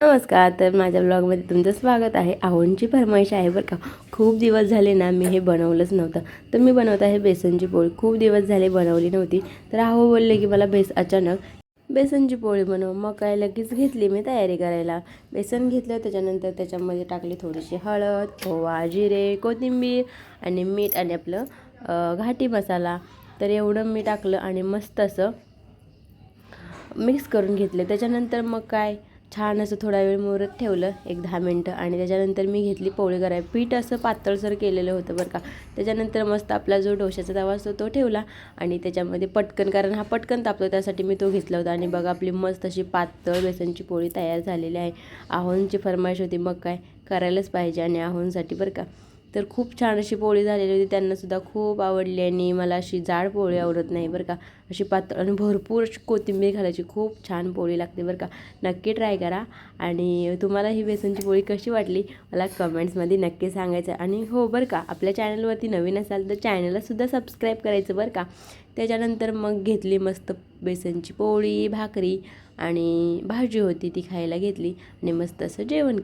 नमस्कार. तर माझ्या ब्लॉगमध्ये तुमचं स्वागत आहे. आहोंची फरमाईश आहे बरं का. खूप दिवस झाले ना मी हे बनवलंच नव्हतं, तर मी बनवत आहे बेसनची पोळी. खूप दिवस झाले बनवली नव्हती, तर आहो बोलले की मला अचानक बेसनची पोळी बनव. मग काय लगेच घेतली मी तयारी करायला. बेसन घेतलं, त्याच्यानंतर त्याच्यामध्ये टाकली थोडीशी हळद, ओवा, जिरे, कोथिंबीर आणि मीठ आणि आपलं घाटी मसाला. तर एवढं मी टाकलं आणि मस्त असं मिक्स करून घेतले. त्याच्यानंतर मग काय छान असं थोडा वेळ मुरत ठेवलं, 1-10 मिनटं. आणि त्याच्यानंतर मी घेतली पोळी करायला. पीठ असं पातळसर केलेलं होतं बरं का. त्याच्यानंतर मस्त आपला जो डोशाचा तवा असतो तो ठेवला आणि त्याच्यामध्ये पटकन, कारण हा पटकन तापतो त्यासाठी मी तो घेतला होता. आणि बघा आपली मस्त अशी पातळ बेसनची पोळी तयार झालेली आहे. आहोंची फरमाईश होती, मग काय करायलाच पाहिजे आणि आहोंसाठी बरं का. तर खूप छान अशी पोळी झालेली होती. त्यांनासुद्धा खूप आवडली आणि मला अशी जाड पोळी आवडत नाही बरं का. अशी पातळ आणि भरपूर अशी कोथिंबीर घालायची, खूप छान पोळी लागते बरं का. नक्की ट्राय करा. आणि तुम्हाला ही बेसनची पोळी कशी वाटली मला कमेंट्समध्ये नक्की सांगायचं. आणि हो बरं का, आपल्या चॅनलवरती नवीन असाल तर चॅनललासुद्धा सबस्क्राईब करायचं बरं का. त्याच्यानंतर मग घेतली मस्त बेसनची पोळी, भाकरी आणि भाजी होती ती खायला घेतली आणि मस्त असं जेवण